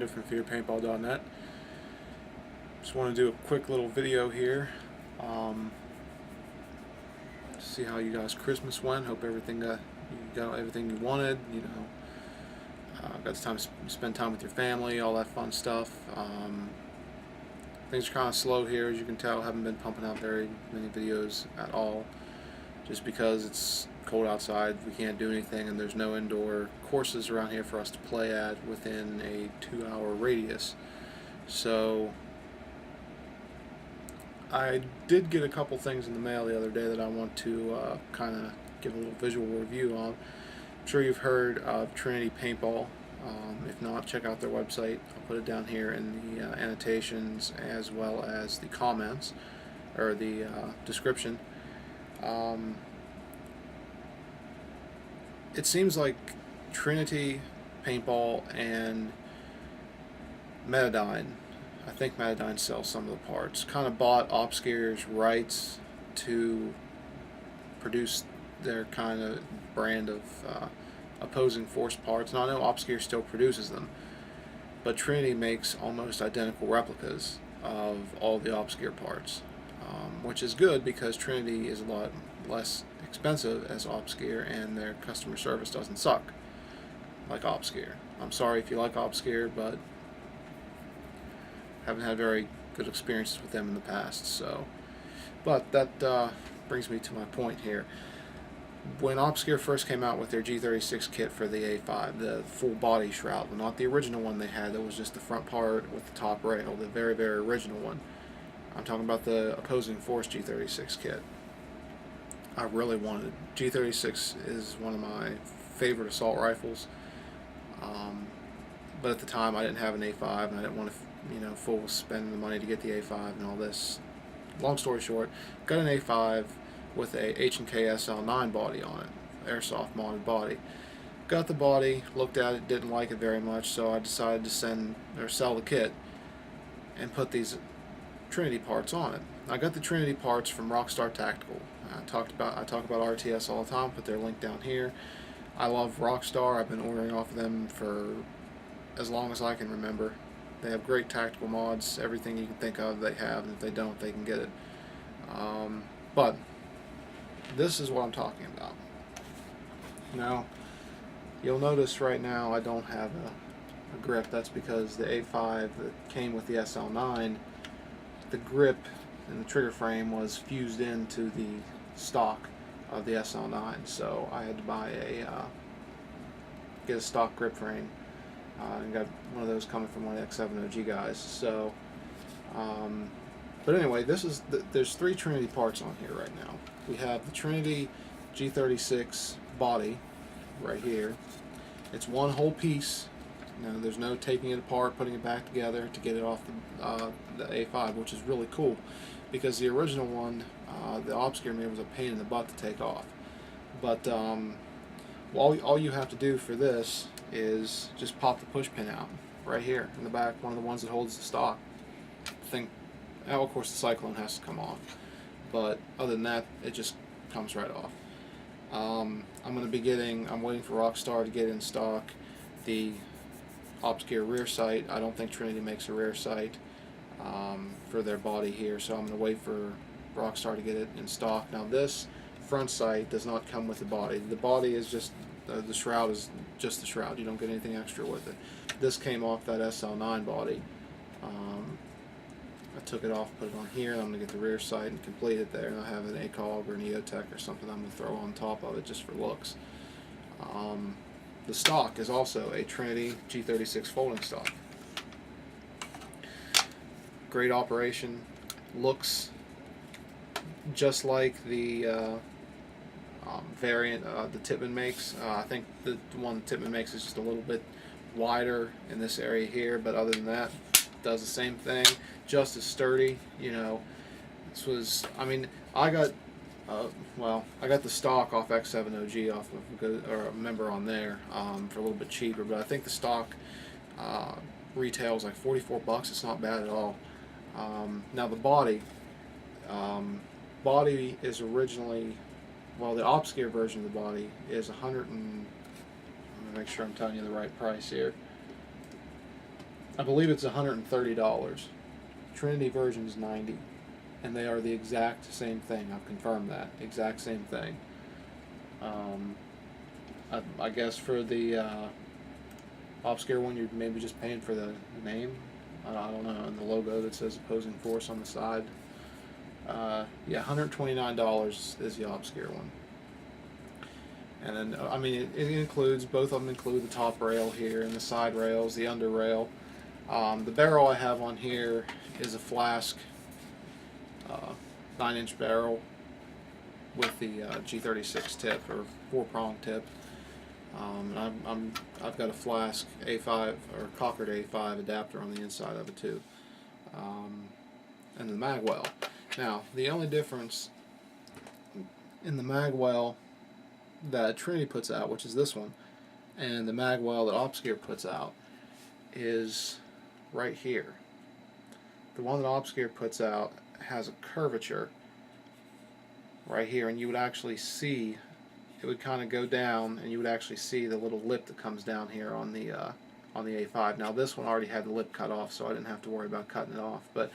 Grinder from fearpaintball.net. Just want to do a quick little video here. See how you guys' Christmas went. Hope you got everything you wanted. You know, got time to spend time with your family, all that fun stuff. Things are kind of slow here, as you can tell. Haven't been pumping out very many videos at all, just because it's cold outside. We can't do anything, and there's no indoor courses around here for us to play at within a 2-hour radius. So I did get a couple things in the mail the other day that I want to kind of give a little visual review on. I'm sure you've heard of Trinity Paintball. If not, check out their website. I'll put it down here in the annotations as well as the comments, or the description. It seems like Trinity Paintball and Metadine, I think Metadine sells some of the parts, kind of bought OPSGear's rights to produce their kind of brand of opposing force parts. Now I know OPSGear still produces them, but Trinity makes almost identical replicas of all the OPSGear parts, which is good because Trinity is a lot less expensive as OPSGear, and their customer service doesn't suck like OPSGear. I'm sorry if you like OPSGear, but haven't had very good experiences with them in the past. So, but that brings me to my point here. When OPSGear first came out with their G36 kit for the A5, the full body shroud, well, not the original one they had that was just the front part with the top rail, the very, very original one. I'm talking about the opposing force G36 kit. I really wanted G36 is one of my favorite assault rifles, but at the time I didn't have an A5, and I didn't want to, fool spending the money to get the A5 and all this. Long story short, got an A5 with a H&K SL9 body on it, airsoft modded body. Got the body, looked at it, didn't like it very much, so I decided to sell the kit and put these Trinity parts on it. I got the Trinity parts from Rockstar Tactical. I talk about RTS all the time. Put their link down here. I love Rockstar. I've been ordering off of them for as long as I can remember. They have great tactical mods. Everything you can think of they have, and if they don't, they can get it. But this is what I'm talking about. Now, you'll notice right now I don't have a grip. That's because the A5 that came with the SL9, the grip and the trigger frame was fused into the stock of the SL9, so I had to buy get a stock grip frame, and got one of those coming from one of the X7OG guys. So, but anyway, there's 3 Trinity parts on here right now. We have the Trinity G36 body right here. It's one whole piece. There's no taking it apart, putting it back together to get it off the A5, which is really cool, because the original one, the OPSGear made, was a pain in the butt to take off. But all you have to do for this is just pop the push pin out right here in the back, one of the ones that holds the stock thing. Now, of course, the cyclone has to come off, but other than that, it just comes right off. I'm waiting for Rockstar to get in stock the OPSGear rear sight. I don't think Trinity makes a rear sight for their body here, so I'm going to wait for Rockstar to get it in stock. Now, this front sight does not come with the body. The body is just, the shroud is just the shroud. You don't get anything extra with it. This came off that SL9 body. I took it off, put it on here, and I'm going to get the rear sight and complete it there, and I have an ACOG or an EOTech or something I'm going to throw on top of it just for looks. The stock is also a Trinity G36 folding stock. Great operation. Looks just like the variant the Tippmann makes. I think the one Tippmann makes is just a little bit wider in this area here, but other than that, does the same thing. Just as sturdy. This was, I got I got the stock off X7OG off of a member on there for a little bit cheaper, but I think the stock retails like $44. It's not bad at all. Now the body is originally, well, the OPSGear version of the body is 100 and, I'm gonna make sure I'm telling you the right price here. I believe it's $130. Trinity version is 90, and they are the exact same thing. I've confirmed that exact same thing. Um, I guess for the OPSGear one, you're maybe just paying for the name. I don't know, and the logo that says opposing force on the side. Yeah, $129 is the OPSGear one. And then, I mean, it includes, both of them include the top rail here and the side rails, the under rail. The barrel I have on here is a Flask 9-inch barrel with the G36 tip, or 4-prong tip. And I've got a Flask A5 or Cockard A5 adapter on the inside of it too, and the Magwell. Now, the only difference in the Magwell that Trinity puts out, which is this one, and the Magwell that OPSGear puts out is right here. The one that OPSGear puts out has a curvature right here, and you would actually see, it would kind of go down, and you would actually see the little lip that comes down here on the A5. Now this one already had the lip cut off, so I didn't have to worry about cutting it off. But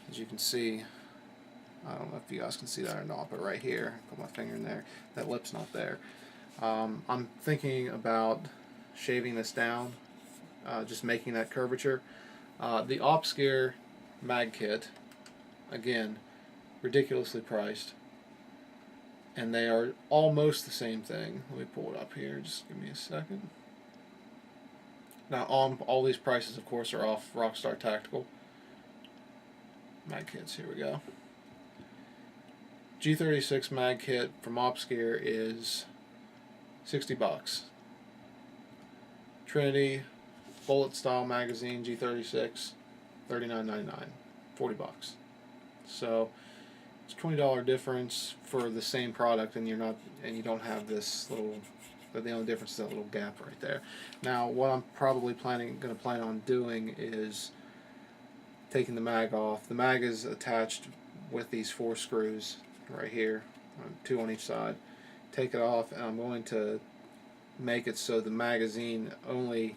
as you can see, I don't know if you guys can see that or not, but right here, put my finger in there, that lip's not there. I'm thinking about shaving this down, just making that curvature. The OPSGear mag kit, again, ridiculously priced, and they are almost the same thing. Let me pull it up here, just give me a second. Now all these prices, of course, are off Rockstar Tactical mag kits. Here we go. G36 mag kit from OPSGear is $60. Trinity bullet style magazine G36, $39.99, $40. So it's $20 difference for the same product, and you don't have this little. The only difference is that little gap right there. Now, what I'm probably going to plan on doing is taking the mag off. The mag is attached with these 4 screws right here, 2 on each side. Take it off, and I'm going to make it so the magazine, only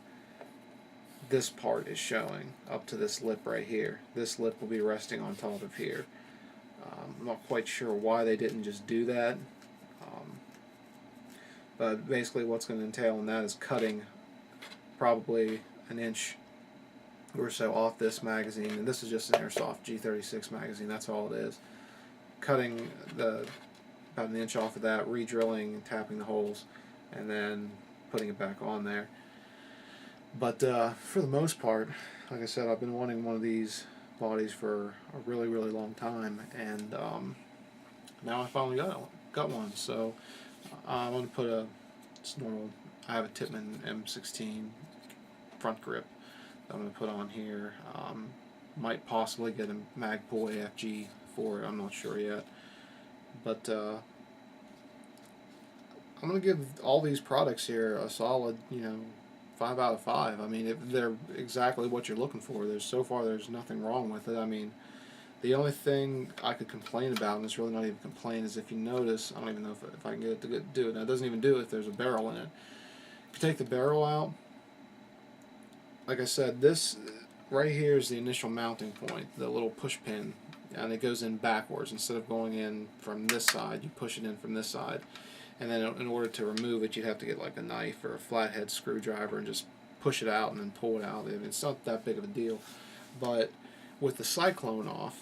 this part is showing up to this lip right here. This lip will be resting on top of here. I'm not quite sure why they didn't just do that, but basically what's going to entail in that is cutting probably an inch or so off this magazine, and this is just an Airsoft G36 magazine, that's all it is. Cutting about an inch off of that, re-drilling and tapping the holes, and then putting it back on there. But for the most part, like I said, I've been wanting one of these bodies for a really, really long time, and now I finally got one. So I'm going to put I have a Tippmann M16 front grip that I'm going to put on here. Might possibly get a Magpul AFG for it, I'm not sure yet. But I'm going to give all these products here a solid, 5 out of 5. I mean, if they're exactly what you're looking for. So far there's nothing wrong with it. I mean, the only thing I could complain about, and it's really not even a complaint, is if you notice, I don't even know if I can get it to do it. Now, it doesn't even do it if there's a barrel in it. If you take the barrel out, like I said, this right here is the initial mounting point, the little push pin, and it goes in backwards. Instead of going in from this side, you push it in from this side. And then in order to remove it, you'd have to get like a knife or a flathead screwdriver and just push it out and then pull it out. It's not that big of a deal. But with the Cyclone off,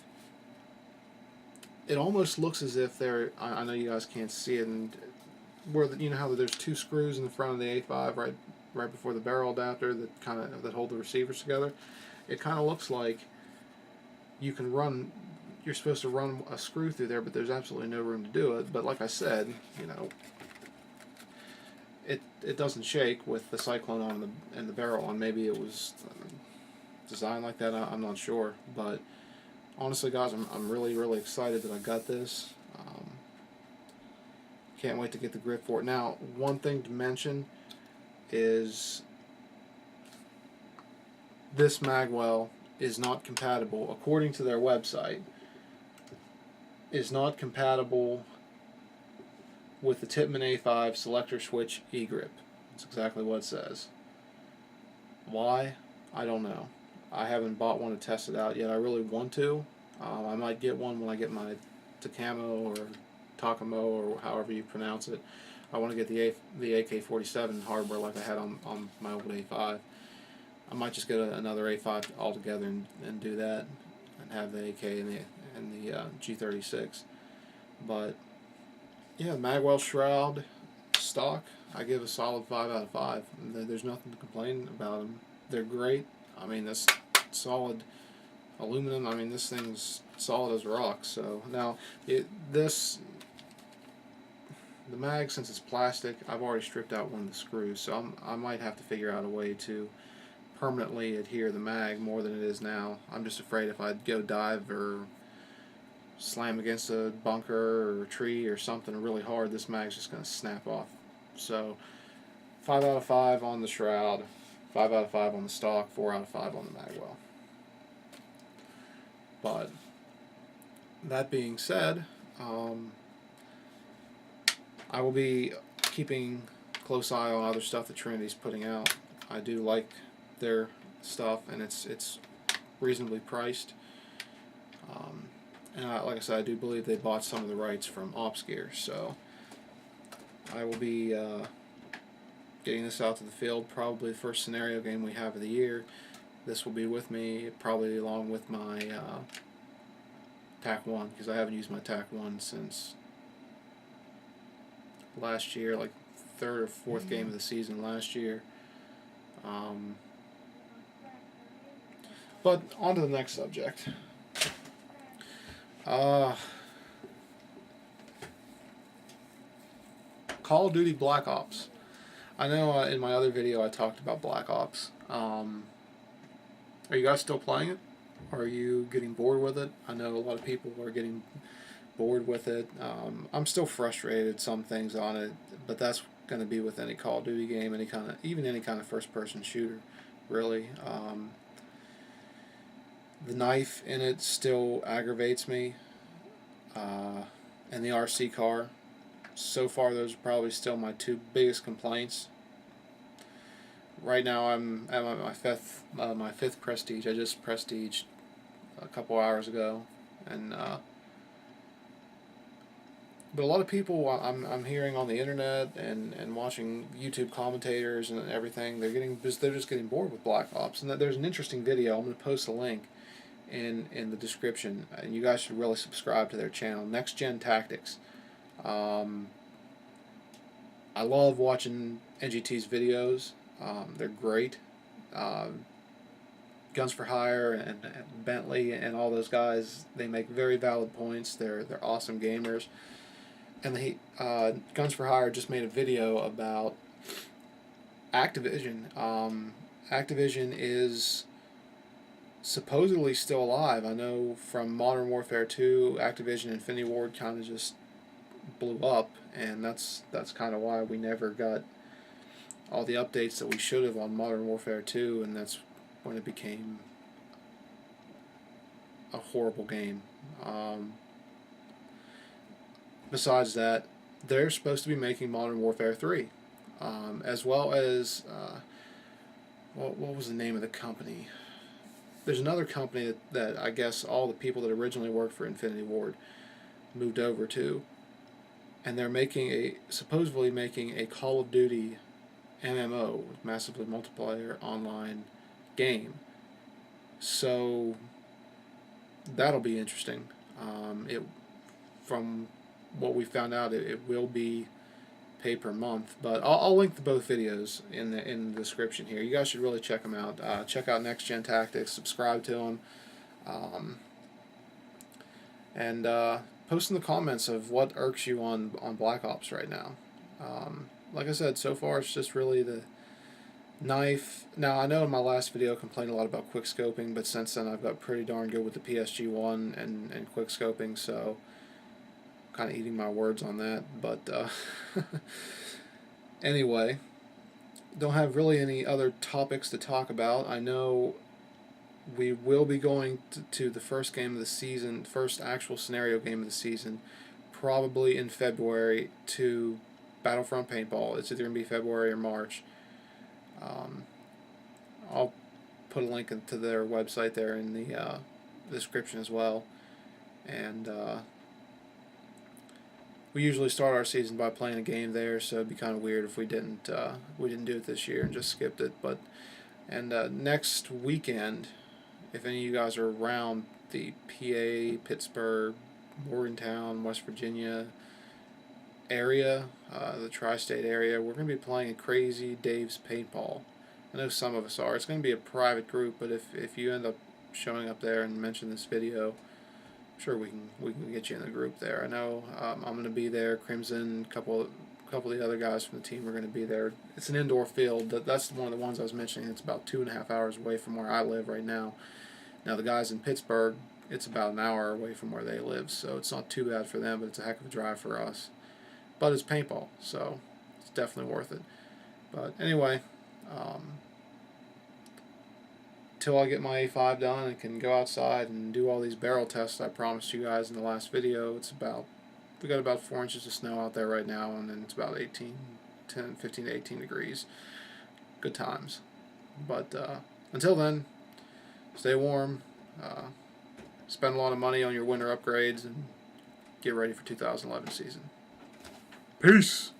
it almost looks as if I know you guys can't see it, and you know how there's 2 screws in the front of the A5 right before the barrel adapter that hold the receivers together. It kind of looks like you're supposed to run a screw through there, but there's absolutely no room to do it. But like I said, it doesn't shake with the Cyclone on and the barrel on. Maybe it was designed like that, I'm not sure. But honestly, guys, I'm really, really excited that I got this. Can't wait to get the grip for it. Now, one thing to mention is this Magwell is not compatible, according to their website, is not compatible with the Tippmann A5 selector switch E-grip. That's exactly what it says. Why? I don't know. I haven't bought one to test it out yet. I really want to. I might get one when I get my Takamo or Takamo or however you pronounce it. I want to get the AK-47 hardware like I had on my old A5. I might just get another A5 altogether and do that, and have the AK and the G36. But yeah, Magwell Shroud stock, I give a solid 5 out of 5. There's nothing to complain about them. They're great. I mean, this solid aluminum. I mean, this thing's solid as rock. So now the mag, since it's plastic, I've already stripped out one of the screws, so I might have to figure out a way to permanently adhere the mag more than it is now. I'm just afraid if I go dive or slam against a bunker or a tree or something really hard, this mag's just going to snap off. So 5 out of 5 on the Shroud, 5 out of 5 on the stock, 4 out of 5 on the Magwell. But that being said, I will be keeping close eye on other stuff that Trinity's putting out. I do like their stuff, and it's reasonably priced. And like I said, I do believe they bought some of the rights from OPSGear, so I will be getting this out to the field, probably the first scenario game we have of the year. This will be with me, probably along with my TAC 1, because I haven't used my TAC 1 since last year, like third or fourth game of the season last year. But on to the next subject. Call of Duty Black Ops. I know in my other video I talked about Black Ops. Are you guys still playing it? Are you getting bored with it? I know a lot of people are getting bored with it. I'm still frustrated some things on it, but that's going to be with any Call of Duty game, even any kind of first-person shooter, really. The knife in it still aggravates me, and the RC car. So far, those are probably still my two biggest complaints. Right now, I'm at my fifth prestige. I just prestiged a couple hours ago, and but a lot of people I'm hearing on the internet and watching YouTube commentators and everything, they're just getting bored with Black Ops. And there's an interesting video. I'm going to post a link in the description, and you guys should really subscribe to their channel, Next Gen Tactics. I love watching NGT's videos. They're great. Guns for Hire and Bentley and all those guys, they make very valid points. They're awesome gamers. And Guns for Hire just made a video about Activision. Activision is supposedly still alive. I know from Modern Warfare 2, Activision Infinity Ward kind of just blew up, and that's kind of why we never got all the updates that we should have on Modern Warfare 2, and that's when it became a horrible game. Besides that, they're supposed to be making Modern Warfare 3, as well as what was the name of the company? There's another company that I guess all the people that originally worked for Infinity Ward moved over to, and they're supposedly making a Call of Duty MMO, massively multiplayer online game. So that'll be interesting. From what we found out, it will be pay per month, but I'll link to both videos in the description here. You guys should really check them out. Check out Next Gen Tactics, subscribe to them, and post in the comments of what irks you on Black Ops right now. Like I said, so far it's just really the knife. Now, I know in my last video I complained a lot about quick scoping, but since then I've got pretty darn good with the PSG-1 and quick scoping, so kind of eating my words on that. But anyway, don't have really any other topics to talk about. I know we will be going to the first game of the season, first actual scenario game of the season, probably in February, to Battlefront Paintball. It's either going to be February or March. I'll put a link to their website there in the description as well. And we usually start our season by playing a game there, so it'd be kind of weird if we didn't do it this year and just skipped it. But next weekend, if any of you guys are around the PA, Pittsburgh, Morgantown, West Virginia area, the tri-state area, we're going to be playing at Crazy Dave's Paintball. I know some of us are. It's going to be a private group, but if you end up showing up there and mention this video, I'm sure we can get you in the group there. I know I'm going to be there. Crimson, a couple of the other guys from the team are going to be there. It's an indoor field. That's one of the ones I was mentioning. It's about 2.5 hours away from where I live right now. Now the guys in Pittsburgh, it's about an hour away from where they live, so it's not too bad for them, but it's a heck of a drive for us. But it's paintball, so it's definitely worth it. But anyway, till I get my A5 done and can go outside and do all these barrel tests I promised you guys in the last video, we got about 4 inches of snow out there right now, and then it's about 15 to 18 degrees. Good times. But until then, stay warm, spend a lot of money on your winter upgrades, and get ready for 2011 season. Peace!